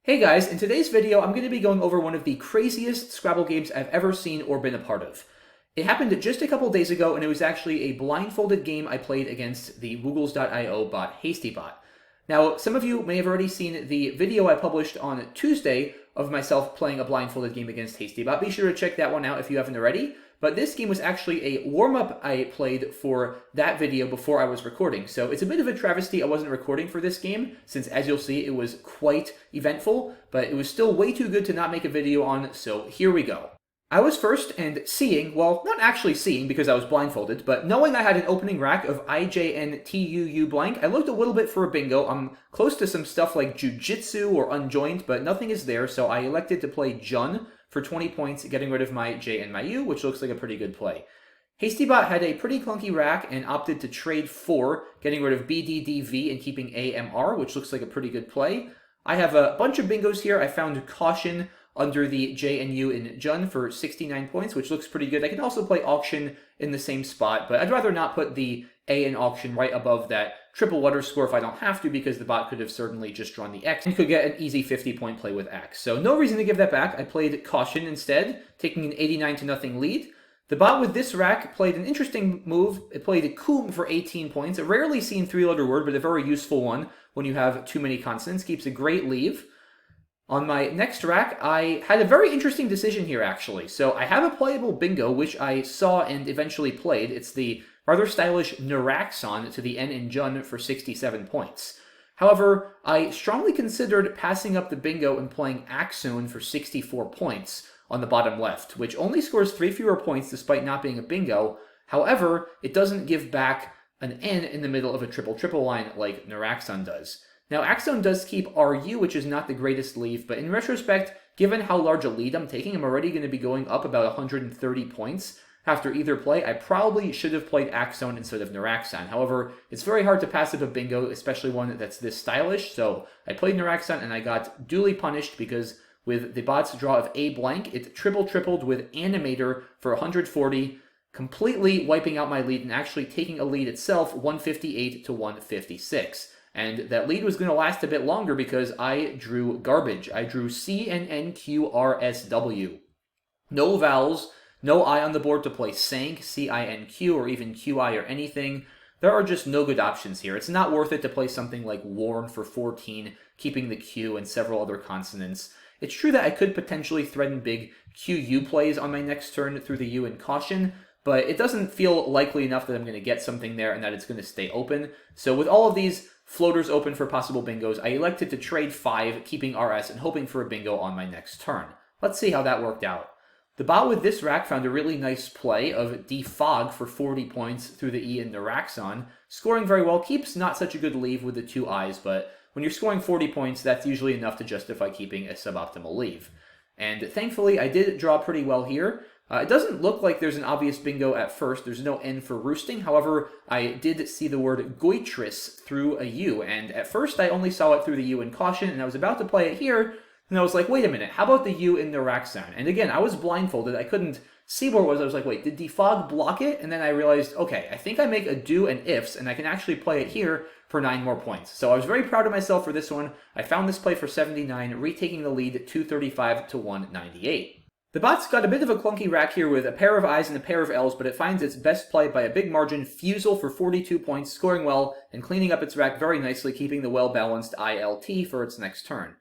Hey guys, in today's video I'm going to be going over one of the craziest Scrabble games I've ever seen or been a part of. It happened just a couple days ago, and it was actually a blindfolded game I played against the Woogles.io bot HastyBot. Now, some of you may have already seen the video I published on Tuesday of myself playing a blindfolded game against HastyBot. Be sure to check that one out if you haven't already. But this game was actually a warm-up I played for that video before I was recording. So it's a bit of a travesty I wasn't recording for this game, since as you'll see, it was quite eventful, but it was still way too good to not make a video on, so here we go. I was first, and seeing, well, not actually seeing because I was blindfolded, but knowing I had an opening rack of IJNTUU blank, I looked a little bit for a bingo. I'm close to some stuff like Jujitsu or Unjoined, but nothing is there, so I elected to play Jun for 20 points, getting rid of my J and my U, which looks like a pretty good play. HastyBot had a pretty clunky rack and opted to trade 4, getting rid of BDDV and keeping AMR, which looks like a pretty good play. I have a bunch of bingos here. I found Caution under the J and U in Jun for 69 points, which looks pretty good. I can also play Auction in the same spot, but I'd rather not put the A in Auction right above that triple letter score if I don't have to, because the bot could have certainly just drawn the X and could get an easy 50-point play with X. So no reason to give that back. I played Caution instead, taking an 89-0 lead. The bot with this rack played an interesting move. It played a Coom for 18 points, a rarely seen 3-letter word, but a very useful one when you have too many consonants. Keeps a great leave. On my next rack, I had a very interesting decision here, actually. So I have a playable bingo, which I saw and eventually played. It's the rather stylish Naraxon to the N in Jun for 67 points. However, I strongly considered passing up the bingo and playing Axone for 64 points on the bottom left, which only scores 3 fewer points despite not being a bingo. However, it doesn't give back an N in the middle of a triple-triple line like Naraxon does. Now, Axone does keep RU, which is not the greatest leave, but in retrospect, given how large a lead I'm taking, I'm already going to be going up about 130 points after either play. I probably should have played Axone instead of Naraxon. However, it's very hard to pass up a bingo, especially one that's this stylish, so I played Naraxon and I got duly punished because with the bot's draw of A blank, it tripled with Animator for 140, completely wiping out my lead and actually taking a lead itself 158 to 156. And that lead was going to last a bit longer because I drew garbage. I drew CNNQRSW. No vowels, no I on the board to play Sank, CINQ, or even QI or anything. There are just no good options here. It's not worth it to play something like Warn for 14, keeping the Q and several other consonants. It's true that I could potentially threaten big QU plays on my next turn through the U and Caution, but it doesn't feel likely enough that I'm going to get something there and that it's going to stay open. So with all of these floaters open for possible bingos, I elected to trade 5, keeping RS and hoping for a bingo on my next turn. Let's see how that worked out. The bot with this rack found a really nice play of Defog for 40 points through the E in Naraxon. Scoring very well, keeps not such a good leave with the 2 I's, but when you're scoring 40 points, that's usually enough to justify keeping a suboptimal leave. And thankfully, I did draw pretty well here. It doesn't look like there's an obvious bingo at first. There's no N for roosting. However, I did see the word goitrous through a U, and at first I only saw it through the U in Caution, and I was about to play it here, and I was like, wait a minute, how about the U in Naraxon? And again, I was blindfolded. I couldn't see where it was. I was like, wait, did Defog block it? And then I realized, okay, I think I make a do and ifs, and I can actually play it here for 9 more points. So I was very proud of myself for this one. I found this play for 79, retaking the lead 235 to 198. The bot's got a bit of a clunky rack here with a pair of I's and a pair of L's, but it finds its best play by a big margin, Fusel for 42 points, scoring well and cleaning up its rack very nicely, keeping the well-balanced ILT for its next turn.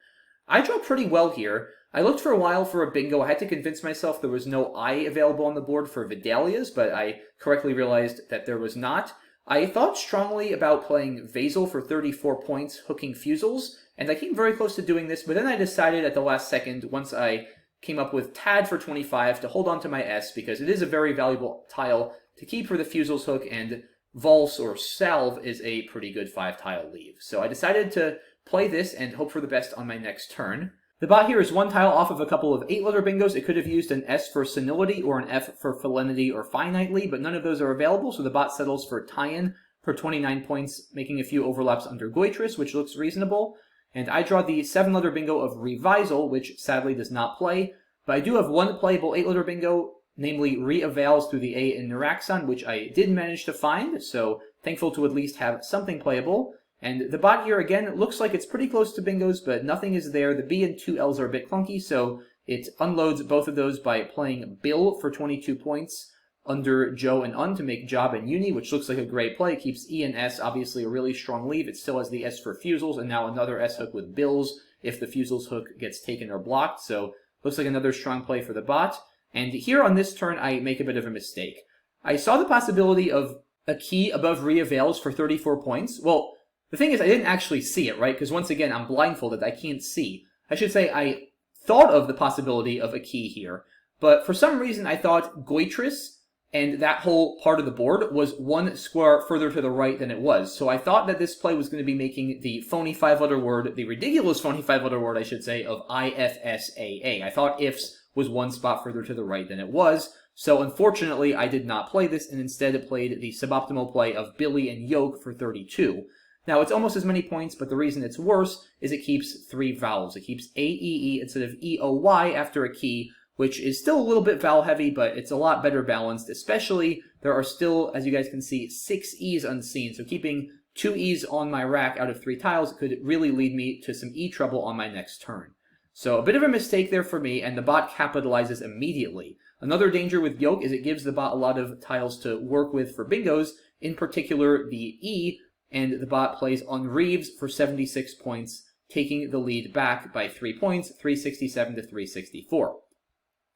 I draw pretty well here. I looked for a while for a bingo. I had to convince myself there was no I available on the board for Vidalia's, but I correctly realized that there was not. I thought strongly about playing Vasil for 34 points, hooking Fusels, and I came very close to doing this, but then I decided at the last second, once I came up with Tad for 25 to hold on to my S, because it is a very valuable tile to keep for the Fusels hook, and Valse or Salve is a pretty good 5-tile leave. So I decided to play this and hope for the best on my next turn. The bot here is 1 tile off of a couple of 8-letter bingos. It could have used an S for Senility or an F for Felinity or Finitely, but none of those are available, so the bot settles for Tie-In for 29 points, making a few overlaps under Goitrous, which looks reasonable. And I draw the 7-letter bingo of Revisal, which sadly does not play, but I do have 1 playable 8-letter bingo, namely Reavails through the A in Naraxon, which I did manage to find, so thankful to at least have something playable. And the bot here, again, looks like it's pretty close to bingos, but nothing is there. The B and 2 L's are a bit clunky, so it unloads both of those by playing Bill for 22 points under Joe and Un to make Job and Uni, which looks like a great play. It keeps E and S, obviously a really strong leave. It still has the S for Fusels, and now another S hook with Bills if the Fusels hook gets taken or blocked. So looks like another strong play for the bot. And here on this turn, I make a bit of a mistake. I saw the possibility of a key above re-avails for 34 points. Well, the thing is, I didn't actually see it, right? Because once again, I'm blindfolded. I can't see. I should say I thought of the possibility of a key here, but for some reason I thought Goitress and that whole part of the board was one square further to the right than it was. So I thought that this play was going to be making the phony 5-letter word, the ridiculous phony 5-letter word, I should say, of IFSAA. I thought ifs was one spot further to the right than it was. So unfortunately, I did not play this and instead played the suboptimal play of Billy and Yoke for 32. Now, it's almost as many points, but the reason it's worse is it keeps 3 vowels. It keeps A-E-E instead of E-O-Y after a key, which is still a little bit vowel heavy, but it's a lot better balanced, especially there are still, as you guys can see, 6 E's unseen. So keeping 2 E's on my rack out of 3 tiles could really lead me to some E trouble on my next turn. So a bit of a mistake there for me, and the bot capitalizes immediately. Another danger with Yoke is it gives the bot a lot of tiles to work with for bingos, in particular the E, and the bot plays on Reeves for 76 points, taking the lead back by 3 points, 367 to 364.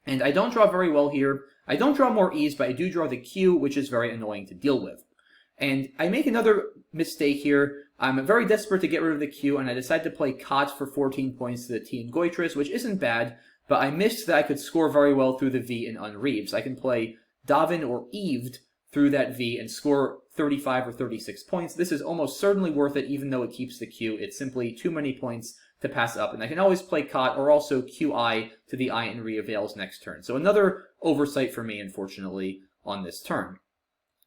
And I don't draw very well here. I don't draw more E's, but I do draw the Q, which is very annoying to deal with. And I make another mistake here. I'm very desperate to get rid of the Q, and I decide to play Kot for 14 points to the T and Goitress, which isn't bad, but I missed that I could score very well through the V and Unreeves. I can play Davin or Eved through that V and score 35 or 36 points. This is almost certainly worth it, even though it keeps the Q. It's simply too many points to pass up, and I can always play Kot or also QI to the I and re-avails next turn. So another oversight for me, unfortunately, on this turn.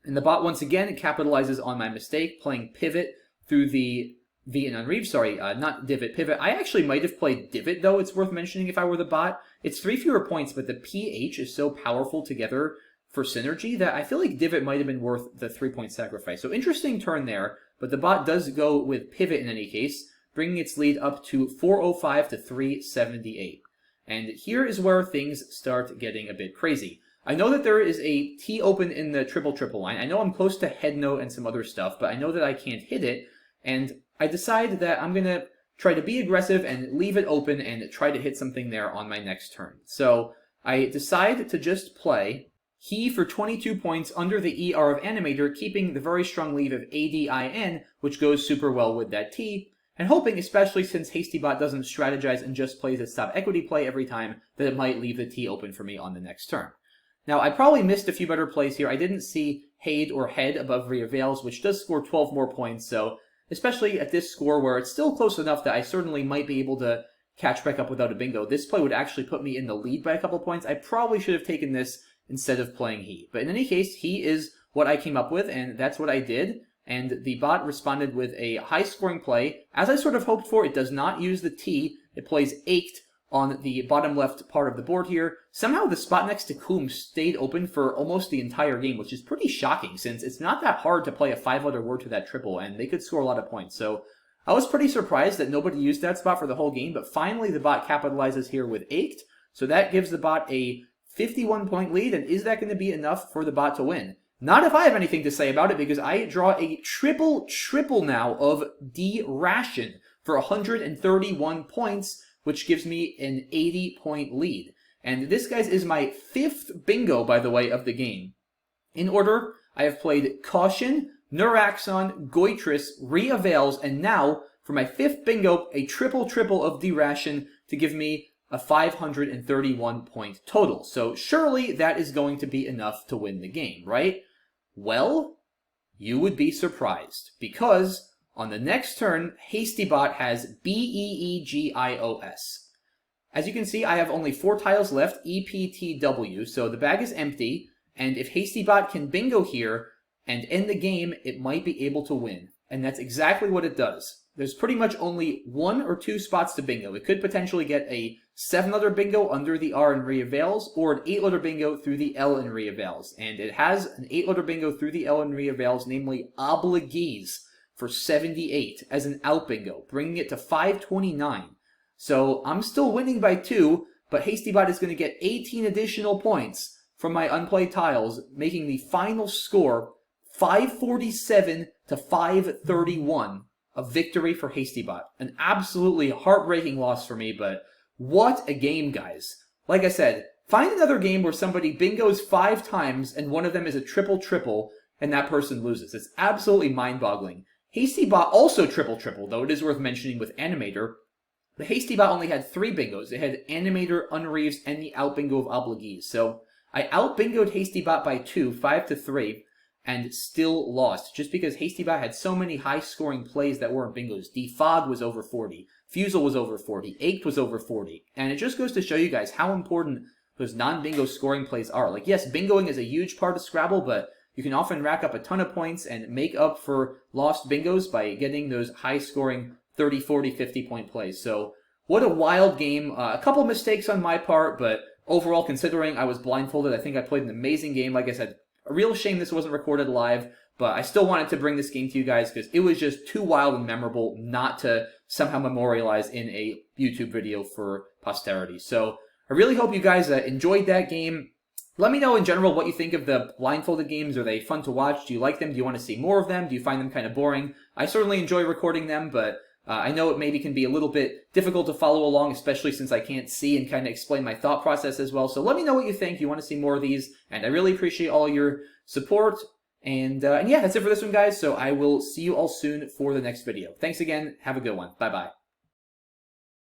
And the bot, once again, capitalizes on my mistake, playing Pivot through the V and Unreeve. Sorry, not Divot, Pivot. I actually might have played Divot, though. It's worth mentioning if I were the bot. It's 3 fewer points, but the PH is so powerful together for synergy that I feel like Divot might have been worth the 3-point sacrifice. So interesting turn there, but the bot does go with Pivot in any case, bringing its lead up to 405 to 378. And here is where things start getting a bit crazy. I know that there is a T open in the triple line. I know I'm close to head note and some other stuff, but I know that I can't hit it, and I decide that I'm going to try to be aggressive and leave it open and try to hit something there on my next turn. So I decide to just play He for 22 points under the ER of Animator, keeping the very strong leave of ADIN, which goes super well with that T, and hoping, especially since HastyBot doesn't strategize and just plays a stop equity play every time, that it might leave the T open for me on the next turn. Now, I probably missed a few better plays here. I didn't see Haid or Head above re-avails, which does score 12 more points, so especially at this score where it's still close enough that I certainly might be able to catch back up without a bingo. This play would actually put me in the lead by a couple points. I probably should have taken this instead of playing He. But in any case, He is what I came up with, and that's what I did. And the bot responded with a high-scoring play. As I sort of hoped for, it does not use the T. It plays Ached on the bottom left part of the board here. Somehow the spot next to Coom stayed open for almost the entire game, which is pretty shocking, since it's not that hard to play a 5-letter word to that triple, and they could score a lot of points. So I was pretty surprised that nobody used that spot for the whole game, but finally the bot capitalizes here with Ached. So that gives the bot a 51-point lead, and is that going to be enough for the bot to win? Not if I have anything to say about it, because I draw a triple now of D-Ration for 131 points, which gives me an 80-point lead. And this, guys, is my 5th bingo, by the way, of the game. In order, I have played Caution, Neuraxon, Goitress, Re-Avails, and now, for my 5th bingo, a triple of D-Ration to give me a 531-point total. So surely that is going to be enough to win the game, right? Well, you would be surprised, because on the next turn, HastyBot has BEEGIOS. As you can see, I have only 4 tiles left, EPTW, so the bag is empty, and if HastyBot can bingo here and end the game, it might be able to win. And that's exactly what it does. There's pretty much only 1 or 2 spots to bingo. It could potentially get a 7-letter bingo under the R in re-avails, or an 8-letter bingo through the L in re-avails. And it has an 8-letter bingo through the L in re-avails, namely Obligees, for 78 as an out bingo, bringing it to 529. So I'm still winning by 2, but HastyBot is going to get 18 additional points from my unplayed tiles, making the final score 547 to 531, a victory for HastyBot. An absolutely heartbreaking loss for me, but what a game, guys. Like I said, find another game where somebody bingos 5 times and one of them is a triple-triple and that person loses. It's absolutely mind-boggling. HastyBot also triple-triple, though it is worth mentioning with Animator. The HastyBot only had 3 bingos. It had Animator, Unreeves, and the out bingo of Obligee. So I out-bingoed HastyBot by 2, 5-3, and still lost, just because HastyBot had so many high-scoring plays that weren't bingos. Defog was over 40, Fusel was over 40, Ached was over 40, and it just goes to show you guys how important those non-bingo scoring plays are. Like, yes, bingoing is a huge part of Scrabble, but you can often rack up a ton of points and make up for lost bingos by getting those high-scoring 30, 40, 50-point plays. So, what a wild game. A couple mistakes on my part, but overall, considering I was blindfolded, I think I played an amazing game. Like I said, a real shame this wasn't recorded live, but I still wanted to bring this game to you guys because it was just too wild and memorable not to somehow memorialize in a YouTube video for posterity. So I really hope you guys enjoyed that game. Let me know in general what you think of the blindfolded games. Are they fun to watch? Do you like them? Do you want to see more of them? Do you find them kind of boring? I certainly enjoy recording them, but I know it maybe can be a little bit difficult to follow along, especially since I can't see and kind of explain my thought process as well. So let me know what you think. You want to see more of these, and I really appreciate all your support. And yeah, that's it for this one, guys. So I will see you all soon for the next video. Thanks again. Have a good one. Bye-bye.